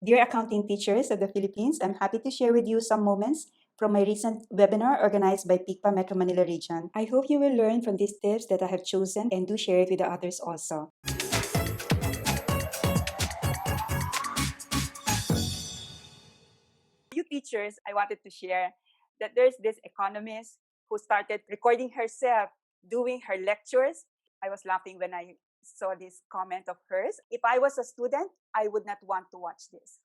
Dear accounting teachers of the Philippines, I'm happy to share with you some moments from my recent webinar organized by PICPA Metro Manila Region. I hope you will learn from these tips that I have chosen and do share it with the others also. You teachers, I wanted to share that there's this economist who started recording herself doing her lectures. I was laughing when I saw this comment of hers. If I was a student, I would not want to watch this.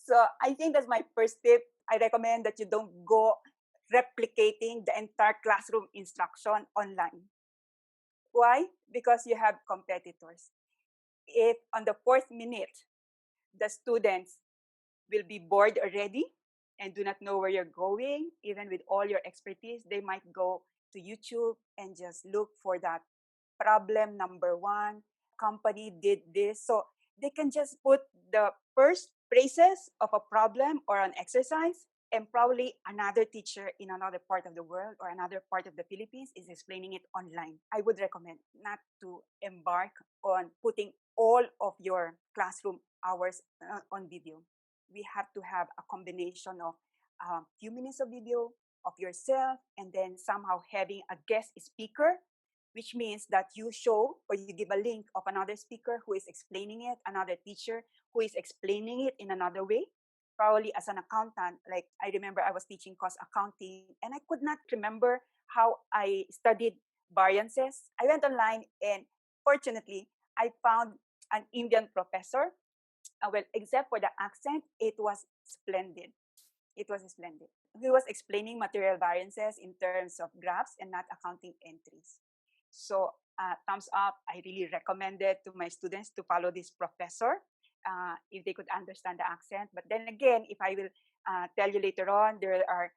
So I think that's my first tip. I recommend that you don't go replicating the entire classroom instruction online. Why? Because you have competitors. If on the fourth minute, the students will be bored already and do not know where you're going, even with all your expertise, they might go to YouTube and just look for that problem number one. Company did this. So they can just put the first phrases of a problem or an exercise, and probably another teacher in another part of the world or another part of the Philippines is explaining it online. I would recommend not to embark on putting all of your classroom hours on video. We have to have a combination of a few minutes of video of yourself and then somehow having a guest speaker, which means that you show or you give a link of another speaker who is explaining it, another teacher who is explaining it in another way. Probably as an accountant, like I remember I was teaching cost accounting and I could not remember how I studied variances. I went online and fortunately I found an Indian professor. Well, except for the accent, it was splendid. It was splendid. He was explaining material variances in terms of graphs and not accounting entries. So thumbs up. I really recommend it to my students to follow this professor if they could understand the accent. But then again, if I will tell you later on, there are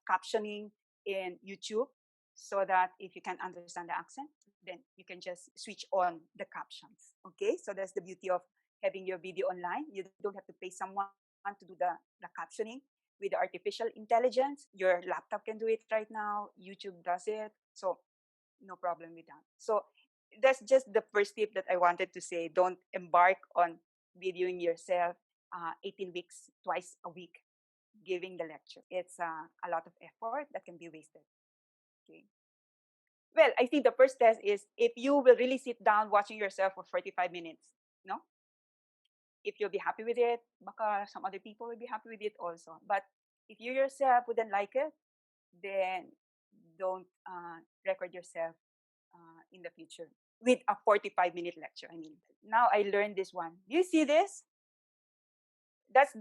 captioning in YouTube so that if you can't understand the accent, then you can just switch on the captions. Okay, so that's the beauty of having your video online. You don't have to pay someone to do the captioning. With artificial intelligence, your laptop can do it right now. YouTube does it. So no problem with that. So that's just the first tip that I wanted to say. Don't embark on videoing yourself 18 weeks, twice a week, giving the lecture. It's a lot of effort that can be wasted. Okay. Well, I think the first test is if you will really sit down watching yourself for 45 minutes, no? If you'll be happy with it, baka some other people will be happy with it also. But if you yourself wouldn't like it, then don't record yourself in the future with a 45-minute lecture. I mean, now I learned this one. Do you see this? That's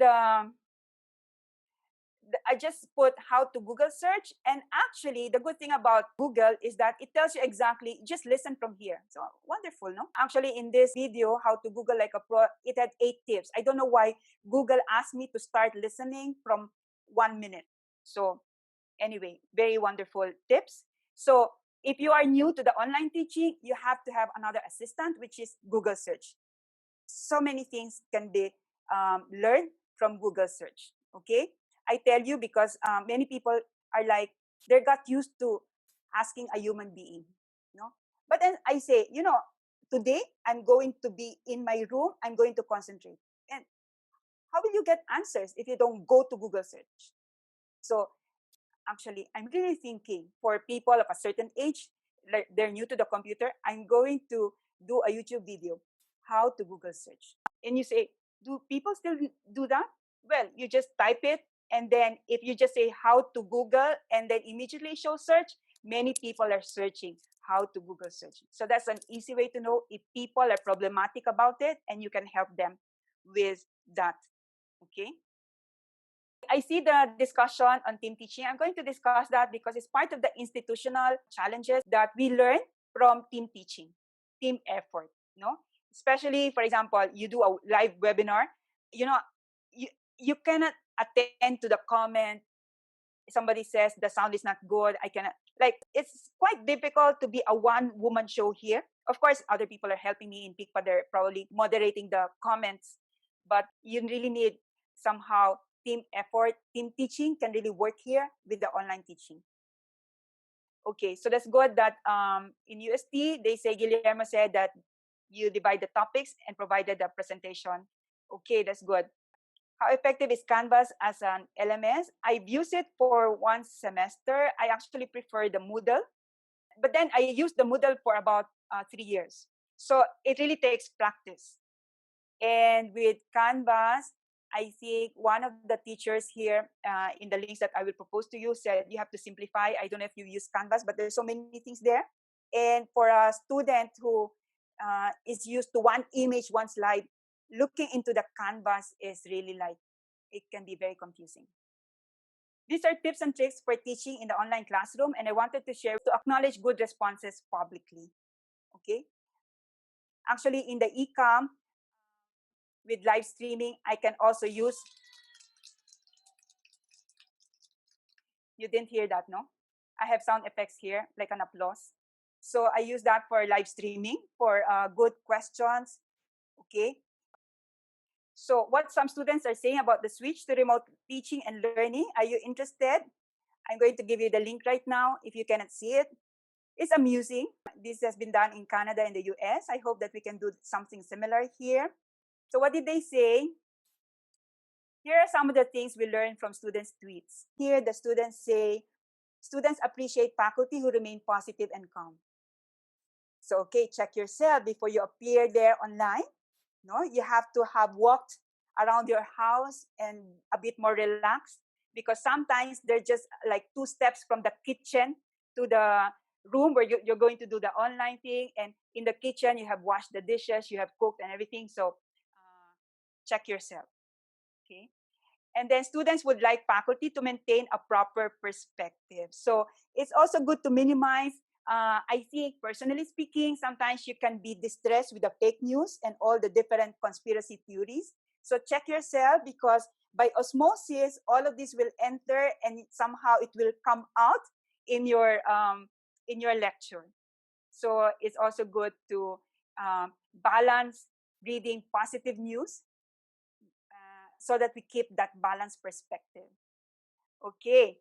I just put how to Google search. And actually, the good thing about Google is that it tells you exactly, just listen from here. So wonderful, no? Actually, in this video, how to Google like a pro, it had 8 tips. I don't know why Google asked me to start listening from 1 minute. So anyway, very wonderful tips. So if you are new to the online teaching, you have to have another assistant, which is Google search. So many things can be learned from Google search. Okay, I tell you because many people are like they got used to asking a human being, no. But then I say, today I'm going to be in my room. I'm going to concentrate. And how will you get answers if you don't go to Google search? So actually, I'm really thinking for people of a certain age, like they're new to the computer, I'm going to do a YouTube video, how to Google search. And you say, do people still do that? Well, you just type it. And then if you just say how to Google and then immediately show search, many people are searching how to Google search. So that's an easy way to know if people are problematic about it and you can help them with that. Okay. I see the discussion on team teaching. I'm going to discuss that because it's part of the institutional challenges that we learn from team teaching, team effort, Especially, for example, you do a live webinar, you cannot attend to the comment. Somebody says the sound is not good. I cannot, it's quite difficult to be a one-woman show here. Of course, other people are helping me in PICPA. They're probably moderating the comments, but you really need somehow team effort. Team teaching can really work here with the online teaching. Okay, so that's good that in UST, they say, Guillermo said that you divide the topics and provided the presentation Okay, that's good. How effective is Canvas as an LMS? I've used it for one semester. I actually prefer the Moodle, but then I used the Moodle for about 3 years. So it really takes practice. And with Canvas, I think one of the teachers here in the links that I will propose to you said you have to simplify. I don't know if you use Canvas, but there's so many things there. And for a student who is used to one image, one slide, looking into the Canvas is really like, it can be very confusing. These are tips and tricks for teaching in the online classroom, and I wanted to share to acknowledge good responses publicly. Okay. Actually, in the e-com, with live streaming, I can also use, you didn't hear that, no? I have sound effects here, like an applause. So I use that for live streaming, for good questions, okay? So what some students are saying about the switch to remote teaching and learning, are you interested? I'm going to give you the link right now if you cannot see it. It's amusing. This has been done in Canada and the US. I hope that we can do something similar here. So what did they say? Here are some of the things we learned from students' tweets. Here, the students say, students appreciate faculty who remain positive and calm. So, okay, check yourself before you appear there online. No, you have to have walked around your house and a bit more relaxed, because sometimes they're just like 2 steps from the kitchen to the room where you're going to do the online thing. And in the kitchen, you have washed the dishes, you have cooked and everything. So check yourself. Okay. And then students would like faculty to maintain a proper perspective. So it's also good to minimize. I think, personally speaking, sometimes you can be distressed with the fake news and all the different conspiracy theories. So check yourself, because by osmosis, all of this will enter and somehow it will come out in your lecture. So it's also good to balance reading positive news, so that we keep that balanced perspective. Okay.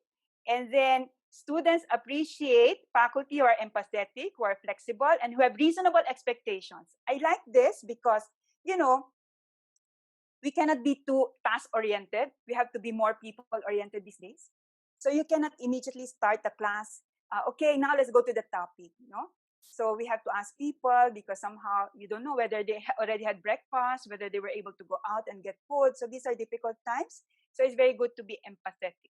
And then students appreciate faculty who are empathetic, who are flexible, and who have reasonable expectations. I like this because, we cannot be too task-oriented. We have to be more people-oriented these days. So you cannot immediately start the class. Okay, now let's go to the topic, So we have to ask people, because somehow you don't know whether they already had breakfast, whether they were able to go out and get food. So these are difficult times. So it's very good to be empathetic.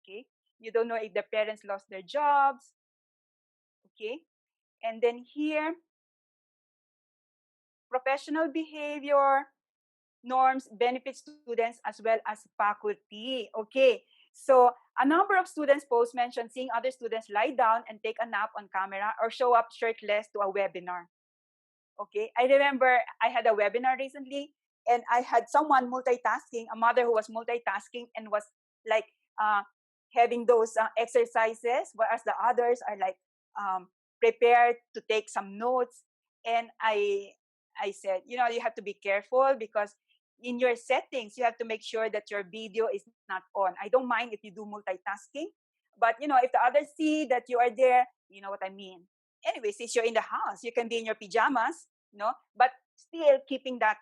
Okay. You don't know if the parents lost their jobs. Okay. And then here, professional behavior norms benefit students as well as faculty. Okay. So a number of students posts mentioned seeing other students lie down and take a nap on camera or show up shirtless to a webinar. Okay, I remember I had a webinar recently and I had someone multitasking, a mother who was multitasking and was like having those exercises, whereas the others are like prepared to take some notes. And I said, you have to be careful, because in your settings, you have to make sure that your video is not on. I don't mind if you do multitasking, but if the others see that you are there, you know what I mean. Anyway, since you're in the house, you can be in your pajamas, but still keeping that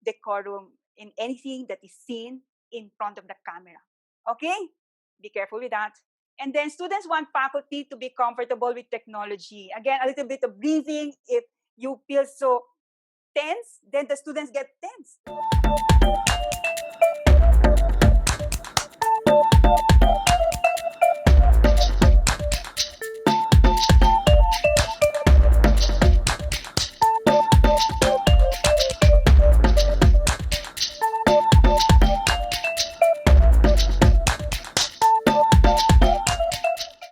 decorum in anything that is seen in front of the camera. Okay? Be careful with that. And then students want faculty to be comfortable with technology. Again, a little bit of breathing. If you feel so tense, then the students get tense.